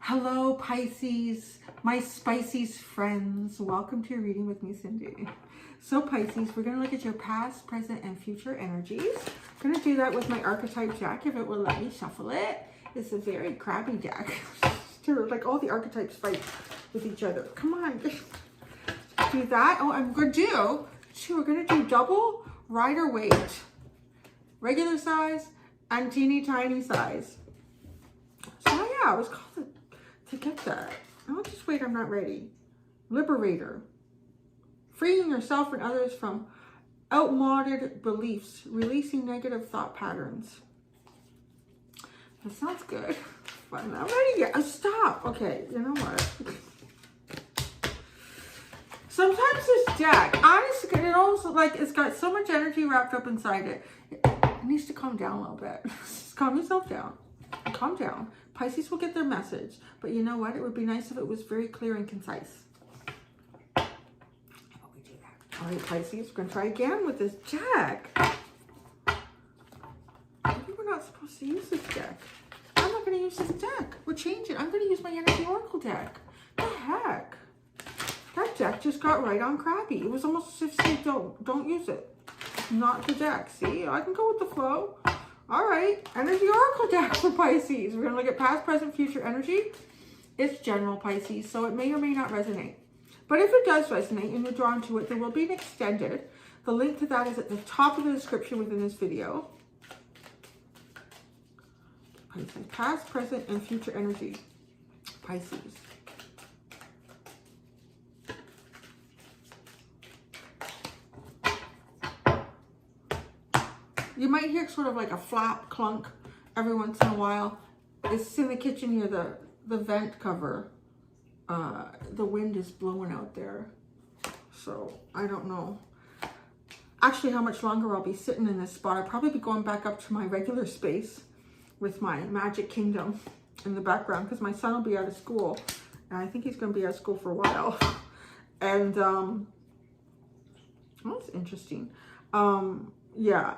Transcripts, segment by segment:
Hello, Pisces, my Spices friends. Welcome to your reading with me, Cindy. So, Pisces, we're going to look at your past, present, and future energies. I'm going to do that with my archetype deck, if it will let me shuffle it. It's a very crabby deck. Like all the archetypes fight with each other. Come on. Do that. Oh, I'm going to do, we're going to do double rider weight. Regular size and teeny tiny size. So, yeah, I was called to get that. Oh, just wait, I'm not ready. Liberator. Freeing yourself and others from outmoded beliefs. Releasing negative thought patterns. That sounds good. But I'm not ready yet. Stop. Okay, you know what? Sometimes this deck, honestly, it also, like, it's got so much energy wrapped up inside it. It needs to calm down a little bit. Just calm yourself down. Calm down. Pisces will get their message. But you know what? It would be nice if it was very clear and concise. How about we do that? All right, Pisces, we're going to try again with this deck. Maybe we're not supposed to use this deck. I'm not going to use this deck. We're changing. I'm going to use my Energy Oracle deck. The heck? That deck just got right on crabby. It was almost as if saying, don't use it. Not the deck. See, I can go with the flow. All right, Energy Oracle deck for Pisces. We're going to look at past, present, future energy. It's general, Pisces, so it may or may not resonate. But if it does resonate and you're drawn to it, there will be an extended. The link to that is at the top of the description within this video. Pisces, past, present, and future energy. Pisces. You might hear sort of like a flap, clunk every once in a while. It's in the kitchen near the vent cover. The wind is blowing out there. So, I don't know. Actually, how much longer I'll be sitting in this spot. I'll probably be going back up to my regular space with my Magic Kingdom in the background because my son will be out of school. And I think he's going to be out of school for a while. And, that's interesting. Yeah.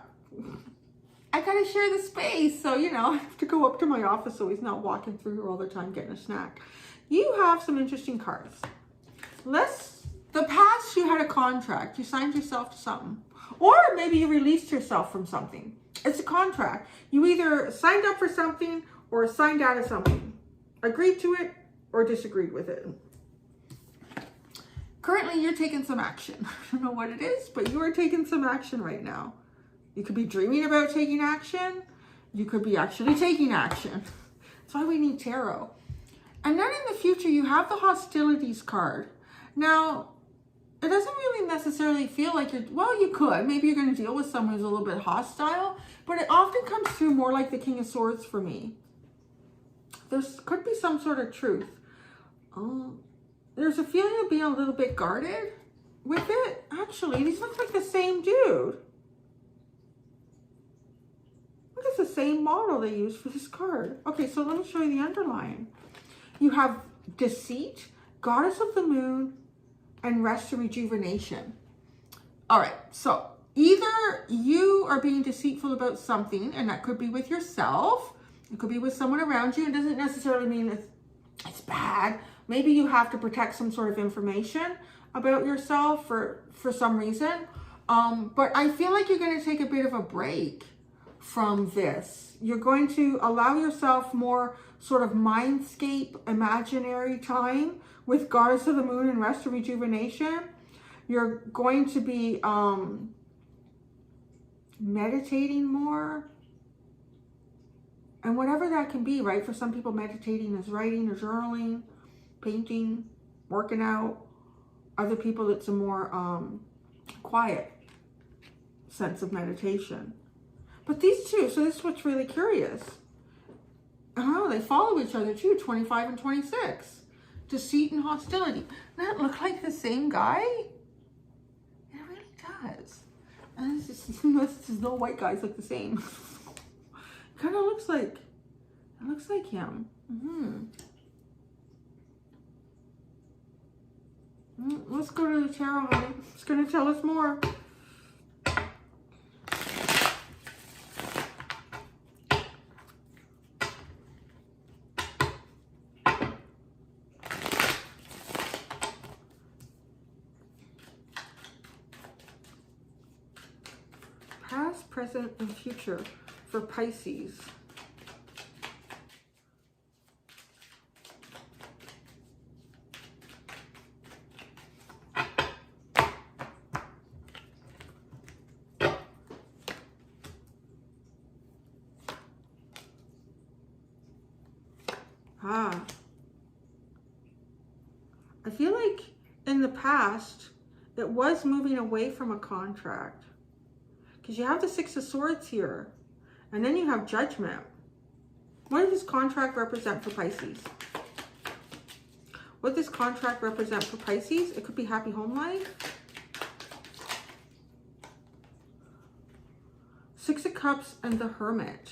I gotta share the space, so you know, I have to go up to my office so he's not walking through here all the time getting a snack. You have some interesting cards. The past, you had a contract, you signed yourself to something, or maybe you released yourself from something. It's a contract. You either signed up for something or signed out of something, agreed to it or disagreed with it. Currently, you're taking some action. I don't know what it is, but you are taking some action right now. You could be dreaming about taking action. You could be actually taking action. That's why we need tarot. And then in the future, you have the hostilities card. Now, it doesn't really necessarily feel like well, you could. Maybe you're going to deal with someone who's a little bit hostile. But it often comes through more like the King of Swords for me. There could be some sort of truth. There's a feeling of being a little bit guarded with it. Actually, these look like the same dude. It's the same model they use for this card. Okay, so let me show you the underline. You have deceit, goddess of the moon, and rest and rejuvenation. All right, so either you are being deceitful about something, and that could be with yourself. It could be with someone around you. It doesn't necessarily mean it's bad. Maybe you have to protect some sort of information about yourself for some reason. But I feel like you're going to take a bit of a break from this. You're going to allow yourself more sort of mindscape, imaginary time with Goddess of the Moon and Rest and Rejuvenation. You're going to be meditating more. And whatever that can be, right? For some people, meditating is writing or journaling, painting, working out. Other people, it's a more quiet sense of meditation. But these two, so this is what's really curious. Oh, they follow each other too, 25 and 26. Deceit and hostility. Doesn't that look like the same guy? It really does. And this is no white guys look the same. Kind of looks like, it looks like him. Let's go to the tarot, honey. It's going to tell us more. present, and future for Pisces. I feel like in the past, it was moving away from a contract. Because you have the Six of Swords here. And then you have Judgment. What does this contract represent for Pisces? What does this contract represent for Pisces? It could be happy home life. Six of Cups and the Hermit.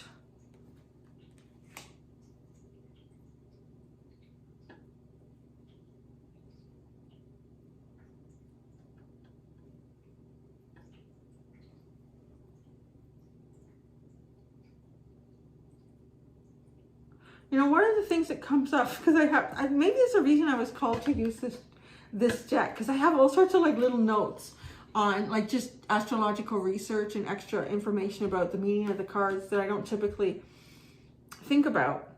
You know, one of the things that comes up, because maybe it's the reason I was called to use this deck, because I have all sorts of like little notes on like just astrological research and extra information about the meaning of the cards that I don't typically think about.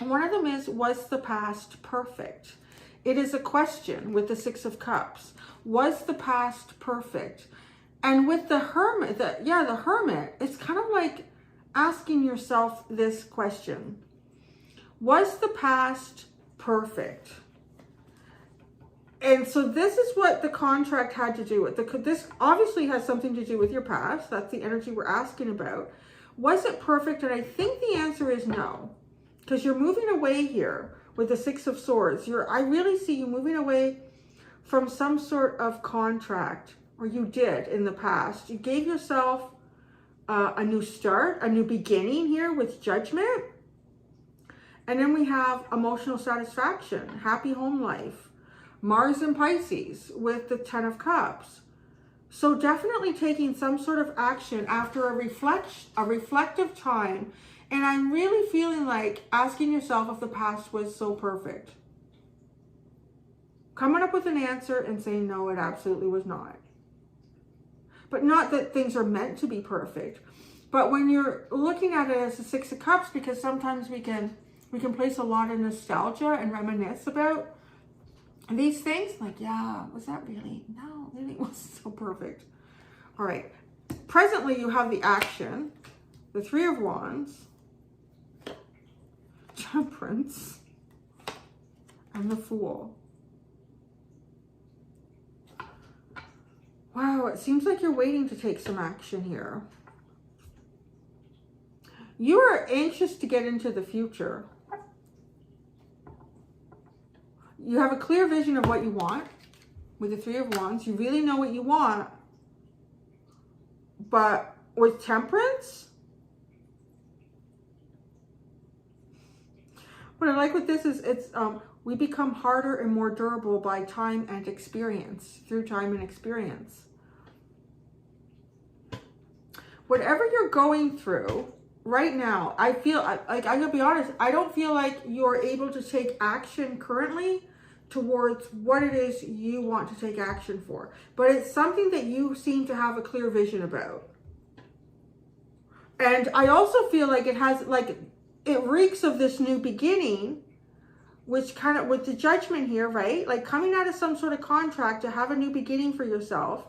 And one of them is, was the past perfect? It is a question with the Six of Cups. Was the past perfect? And with the Hermit, the Hermit, it's kind of like asking yourself this question. Was the past perfect? And so this is what the contract had to do with. This obviously has something to do with your past. That's the energy we're asking about. Was it perfect? And I think the answer is no. Because you're moving away here with the Six of Swords. I really see you moving away from some sort of contract, or you did in the past. You gave yourself a new start, a new beginning here with Judgment. And then we have emotional satisfaction, happy home life, Mars and Pisces with the Ten of Cups. So definitely taking some sort of action after a reflective time. And I'm really feeling like asking yourself if the past was so perfect. Coming up with an answer and saying, no, it absolutely was not. But not that things are meant to be perfect. But when you're looking at it as the Six of Cups, because sometimes we can place a lot of nostalgia and reminisce about these things. Like, yeah, was that really? No, really wasn't so perfect. All right. Presently, you have the action, the Three of Wands, Temperance, and the Fool. Wow, it seems like you're waiting to take some action here. You are anxious to get into the future. You have a clear vision of what you want with the Three of Wands. You really know what you want. But with Temperance, what I like with this is we become harder and more durable by time and experience, through time and experience. Whatever you're going through right now, I feel like, I'm gonna be honest, I don't feel like you're able to take action currently towards what it is you want to take action for. But it's something that you seem to have a clear vision about. And I also feel like it has, like, it reeks of this new beginning, which kind of, with the Judgment here, right? Like coming out of some sort of contract to have a new beginning for yourself.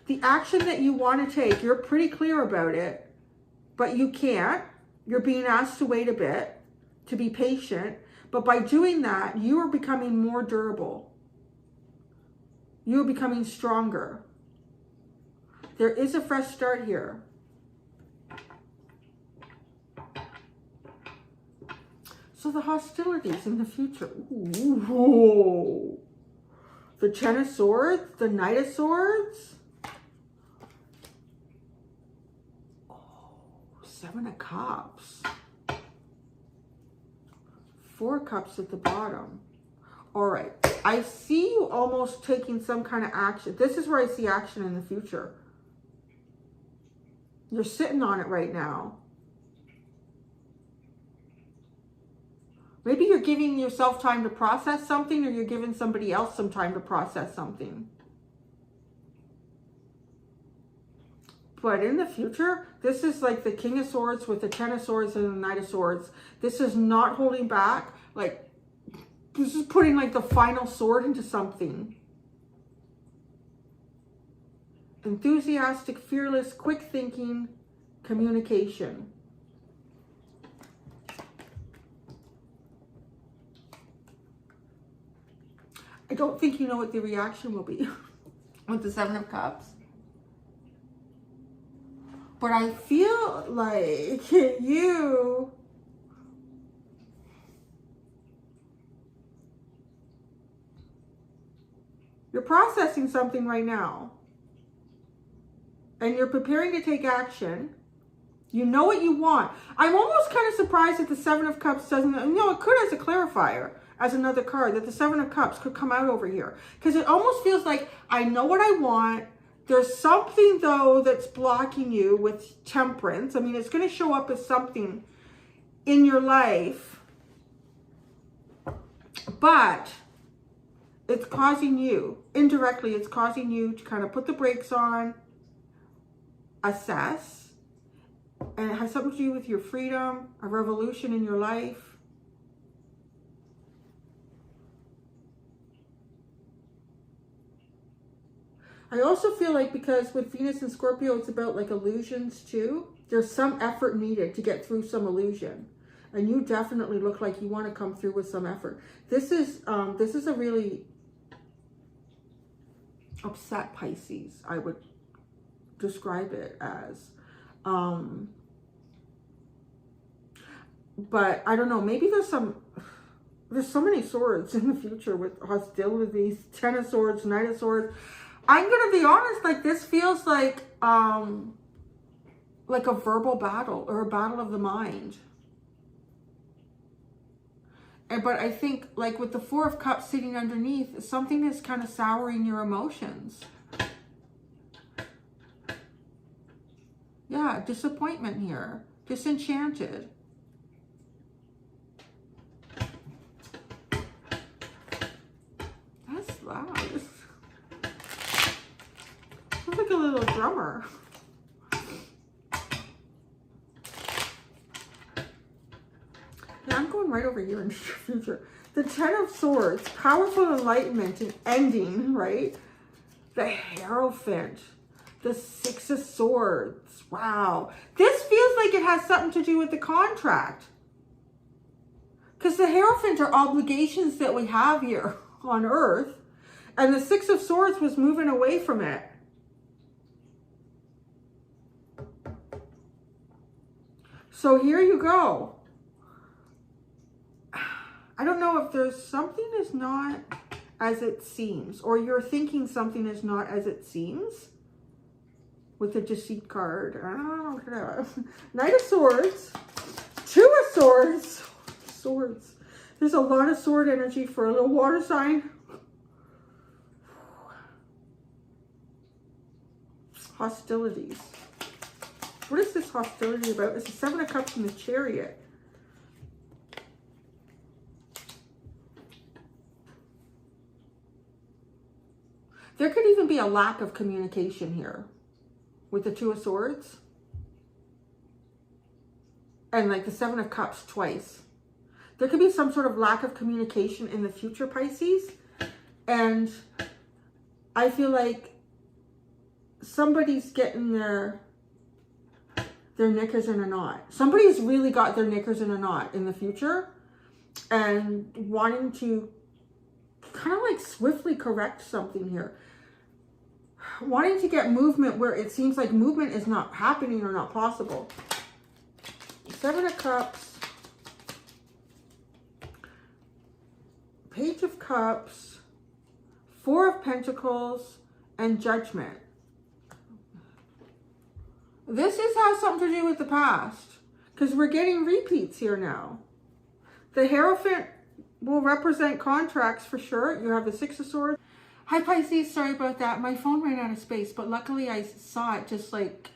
The action that you want to take, you're pretty clear about it, but you can't. You're being asked to wait a bit, to be patient. But by doing that, you are becoming more durable. You are becoming stronger. There is a fresh start here. So the hostilities in the future. Ooh. The Ten of Swords, the Knight of Swords. Oh, Seven of Cups. Four Cups at the bottom. All right. I see you almost taking some kind of action. This is where I see action in the future. You're sitting on it right now. Maybe you're giving yourself time to process something, or you're giving somebody else some time to process something. But in the future, this is like the King of Swords with the Ten of Swords and the Knight of Swords. This is not holding back. Like, this is putting like the final sword into something. Enthusiastic, fearless, quick thinking, communication. I don't think you know what the reaction will be with the Seven of Cups. But I feel like you're processing something right now. And you're preparing to take action. You know what you want. I'm almost kind of surprised that the Seven of Cups doesn't, it could as a clarifier, as another card, that the Seven of Cups could come out over here. Because it almost feels like, I know what I want. There's something, though, that's blocking you with Temperance. I mean, it's going to show up as something in your life. But it's causing you, indirectly, it's causing you to kind of put the brakes on, assess, and it has something to do with your freedom, a revolution in your life. I also feel like, because with Venus and Scorpio, it's about like illusions too. There's some effort needed to get through some illusion. And you definitely look like you want to come through with some effort. This is a really upset Pisces, I would describe it as. But I don't know, maybe there's so many swords in the future with hostilities, Ten of Swords, Knight of Swords. I'm going to be honest, like this feels like a verbal battle or a battle of the mind. But I think like with the Four of Cups sitting underneath, something is kind of souring your emotions. Yeah, disappointment here. Disenchanted. That's loud. Sounds like a little drummer. Yeah, I'm going right over here in the future. The Ten of Swords, powerful enlightenment and ending, right? The Hierophant, the Six of Swords. Wow. This feels like it has something to do with the contract. Because the Hierophant are obligations that we have here on Earth. And the Six of Swords was moving away from it. So here you go. I don't know if there's something is not as it seems, or you're thinking something is not as it seems with the Deceit card. I don't know. Knight of Swords, Two of Swords, Swords. There's a lot of sword energy for a little water sign. Hostilities. What is this hostility about? It's the Seven of Cups and the Chariot. There could even be a lack of communication here with the Two of Swords. And like the Seven of Cups twice. There could be some sort of lack of communication in the future, Pisces. And I feel like somebody's getting their knickers in a knot. Somebody's really got their knickers in a knot in the future and wanting to kind of like swiftly correct something here. Wanting to get movement where it seems like movement is not happening or not possible. Seven of Cups, Page of Cups, Four of Pentacles, and Judgment. This has something to do with the past, because we're getting repeats here now. The Hierophant will represent contracts for sure. You have the Six of Swords. Hi Pisces, sorry about that. My phone ran out of space, but luckily I saw it just like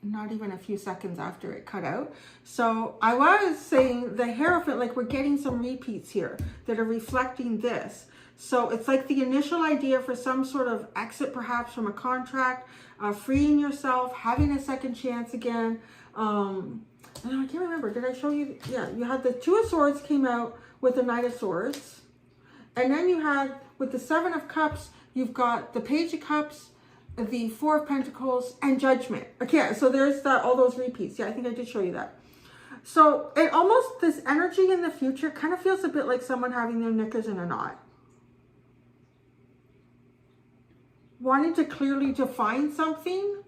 not even a few seconds after it cut out. So I was saying the Hierophant, like we're getting some repeats here that are reflecting this. So it's like the initial idea for some sort of exit, perhaps from a contract, freeing yourself, having a second chance again. I can't remember. Did I show you? Yeah, you had the Two of Swords came out with the Knight of Swords. And then you had, with the Seven of Cups, you've got the Page of Cups, the Four of Pentacles, and Judgment. Okay, so there's all those repeats. Yeah, I think I did show you that. So it almost, this energy in the future kind of feels a bit like someone having their knickers in a knot. Wanting to clearly define something,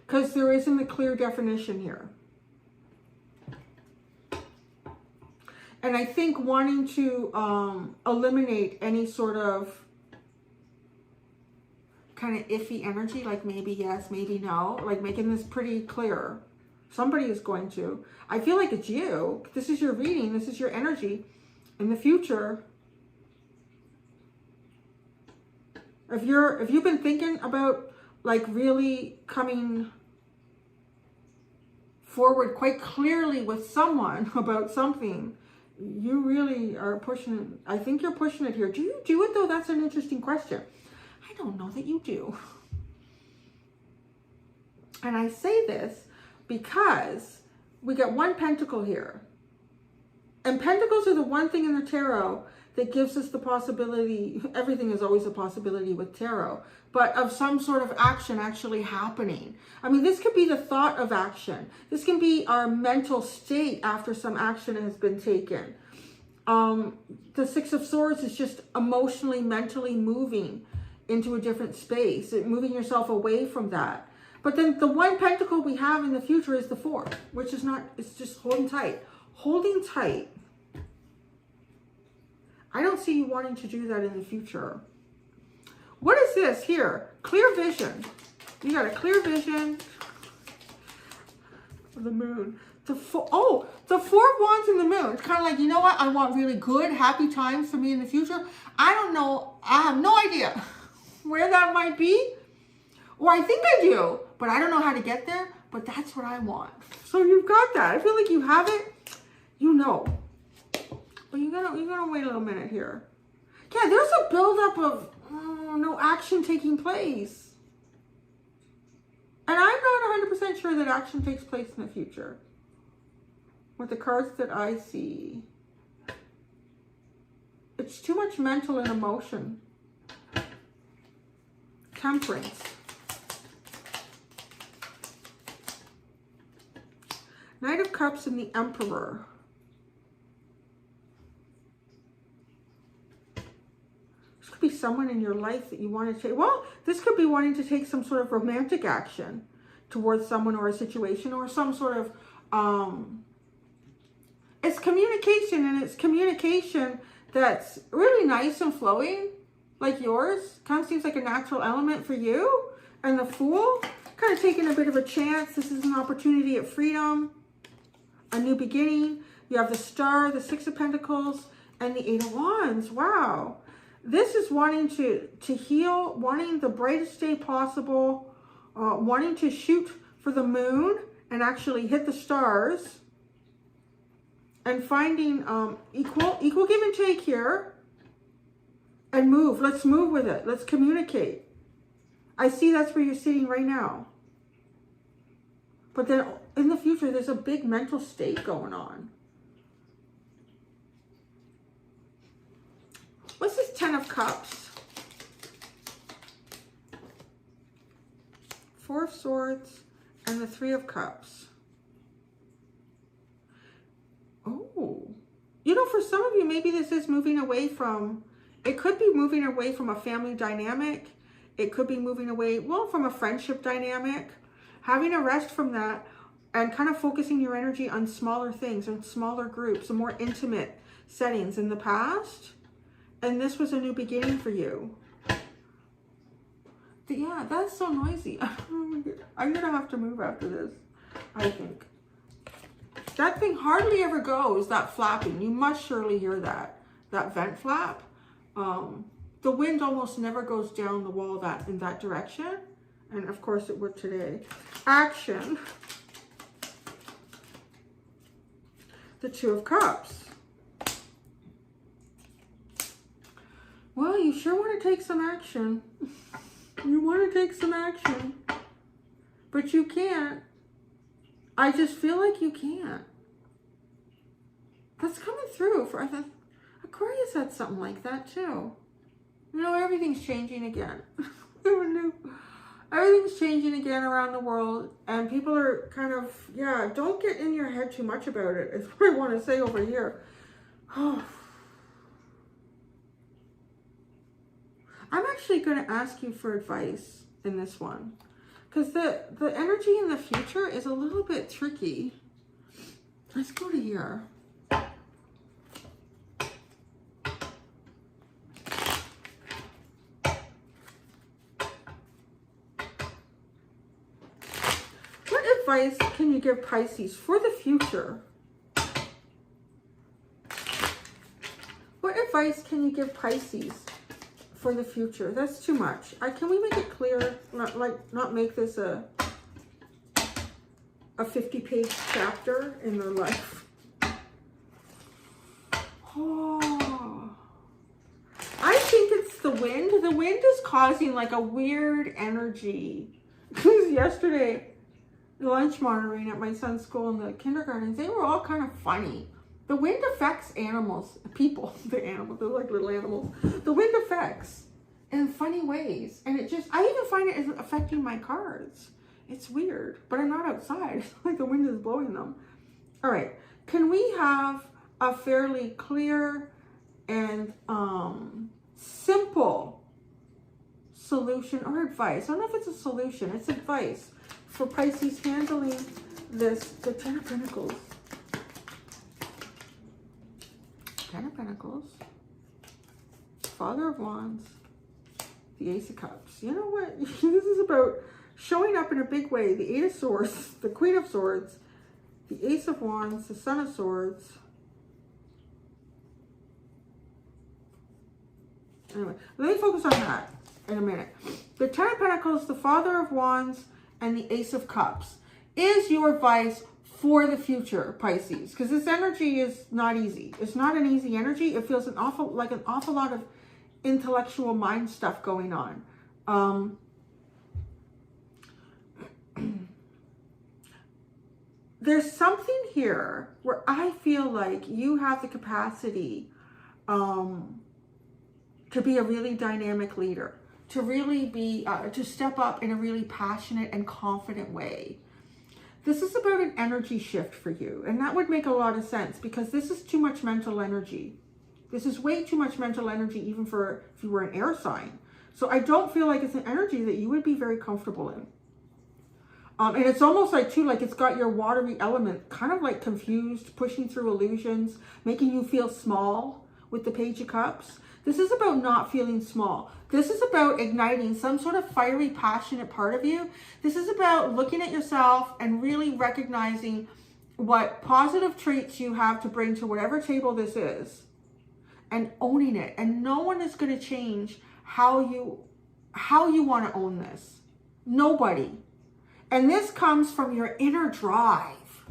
because there isn't a clear definition here. And I think wanting to eliminate any sort of kind of iffy energy, like maybe yes, maybe no, like making this pretty clear. Somebody is going to. I feel like it's you. This is your reading. This is your energy in the future. If you've been thinking about like really coming forward quite clearly with someone about something, you really are pushing it. I think you're pushing it here. Do you do it though? That's an interesting question. I don't know that you do. And I say this because we got one pentacle here. And pentacles are the one thing in the tarot that gives us the possibility, everything is always a possibility with tarot, but of some sort of action actually happening. I mean, this could be the thought of action. This can be our mental state after some action has been taken. The Six of Swords is just emotionally, mentally moving into a different space, moving yourself away from that. But then the one pentacle we have in the future is the Four, which is not, it's just holding tight. Holding tight. I don't see you wanting to do that in the future. What is this here? Clear vision. You got a clear vision of the moon. The Four of Wands in the moon. It's kind of like, you know what? I want really good, happy times for me in the future. I don't know. I have no idea where that might be. Or I think I do, but I don't know how to get there. But that's what I want. So you've got that. I feel like you have it. You know. But you're gonna wait a little minute here. Yeah, there's a buildup of no action taking place. And I'm not 100% sure that action takes place in the future. With the cards that I see. It's too much mental and emotion. Temperance. Knight of Cups and the Emperor. This could be someone in your life that you want to take. Well, this could be wanting to take some sort of romantic action towards someone or a situation, or some sort of it's communication, and it's communication that's really nice and flowing, like yours. Kind of seems like a natural element for you. And the Fool, kind of taking a bit of a chance. This is an opportunity at freedom, a new beginning. You have the Star, the Six of Pentacles, and the Eight of Wands. Wow. This is wanting to heal, wanting the brightest day possible, wanting to shoot for the moon and actually hit the stars, and finding equal give and take here, and move. Let's move with it. Let's communicate. I see that's where you're sitting right now. But then in the future, there's a big mental state going on. What's this Ten of Cups? Four of Swords and the Three of Cups. Oh, you know, for some of you, maybe this is moving away from, it could be moving away from a family dynamic. It could be moving away, well, from a friendship dynamic, having a rest from that, and kind of focusing your energy on smaller things and smaller groups, and more intimate settings in the past. And this was a new beginning for you. Yeah, that's so noisy. I'm going to have to move after this, I think. That thing hardly ever goes, that flapping. You must surely hear that vent flap. The wind almost never goes down the wall in that direction. And of course it would today. Action. The Two of Cups. Well, you sure want to take some action. You want to take some action. But you can't. I just feel like you can't. That's coming through. For Aquarius had something like that too. You know, everything's changing again. Who knew? Everything's changing again around the world. And people are kind of, yeah, don't get in your head too much about it. Is what I want to say over here. Oh. I'm actually going to ask you for advice in this one. Because the energy in the future is a little bit tricky. Let's go to here. What advice can you give Pisces for the future? What advice can you give Pisces for the future? That's too much. Can we make it clear? Not make this a 50-page chapter in their life. Oh, I think it's the wind. The wind is causing like a weird energy. Because yesterday, lunch monitoring at my son's school in the kindergartens, they were all kind of funny. The wind affects animals, people, the animals, they're like little animals. The wind affects in funny ways. And it just, I even find it is affecting my cards. It's weird, but I'm not outside. It's like the wind is blowing them. All right, can we have a fairly clear and simple solution or advice? I don't know if it's a solution, it's advice for Pisces handling this, the Ten of Pentacles. Ten of Pentacles, Father of Wands, the Ace of Cups. You know what? This is about showing up in a big way. The Eight of Swords, the Queen of Swords, the Ace of Wands, the Son of Swords. Anyway, let me focus on that in a minute. The Ten of Pentacles, the Father of Wands, and the Ace of Cups is your advice for the future, Pisces, because this energy is not easy. It's not an easy energy. It feels an awful lot of intellectual mind stuff going on. There's something here where I feel like you have the capacity to be a really dynamic leader, to really be, to step up in a really passionate and confident way. This is about an energy shift for you. And that would make a lot of sense because this is too much mental energy. This is way too much mental energy, even for if you were an air sign. So I don't feel like it's an energy that you would be very comfortable in. And it's almost like too, like it's got your watery element kind of like confused, pushing through illusions, making you feel small with the Page of Cups. This is about not feeling small. This is about igniting some sort of fiery, passionate part of you. This is about looking at yourself and really recognizing what positive traits you have to bring to whatever table this is and owning it. And no one is going to change how you want to own this. Nobody. And this comes from your inner drive.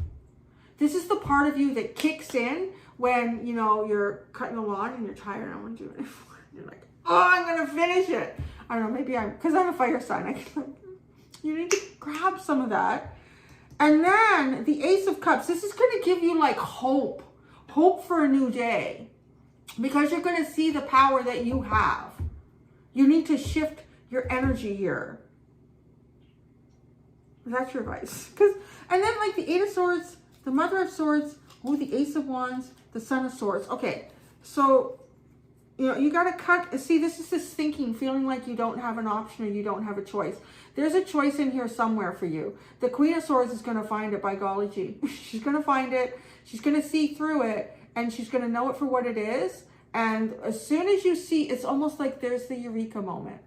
This is the part of you that kicks in when, you know, you're cutting the lawn and you're tired. I want to do it anymore. You're like, oh, I'm going to finish it. I don't know, maybe because I'm a fire sign. You need to grab some of that. And then the Ace of Cups. This is going to give you like hope for a new day. Because you're going to see the power that you have. You need to shift your energy here. That's your advice. And then like the Eight of Swords, the Mother of Swords, the Ace of Wands, the Son of Swords. Okay, so, you know, you got to cut. See, this is this thinking, feeling like you don't have an option or you don't have a choice. There's a choice in here somewhere for you. The Queen of Swords is going to find it, by golly gee. She's going to find it. She's going to see through it. And she's going to know it for what it is. And as soon as you see, it's almost like there's the eureka moment.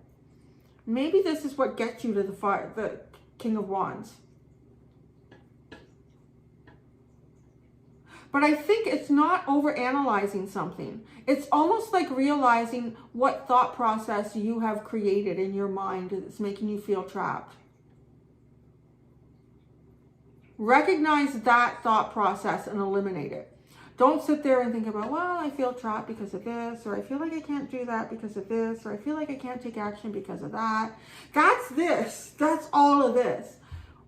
Maybe this is what gets you to the King of Wands. But I think it's not overanalyzing something. It's almost like realizing what thought process you have created in your mind that's making you feel trapped. Recognize that thought process and eliminate it. Don't sit there and think about, well, I feel trapped because of this, or I feel like I can't do that because of this, or I feel like I can't take action because of that. That's this. That's all of this.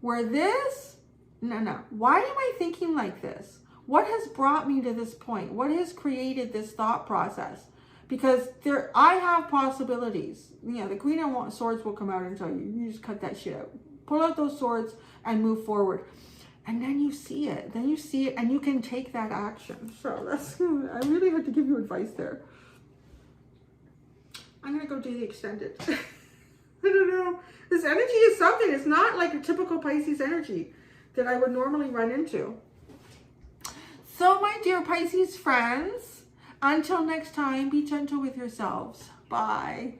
Where this, no. Why am I thinking like this? What has brought me to this point? What has created this thought process? Because I have possibilities. You know, the Queen of Swords will come out and tell you, you just cut that shit out. Pull out those swords and move forward. And then you see it. Then you see it and you can take that action. So that's, I really had to give you advice there. I'm going to go do the extended. I don't know. This energy is something. It's not like a typical Pisces energy that I would normally run into. So my dear Pisces friends, until next time, be gentle with yourselves. Bye.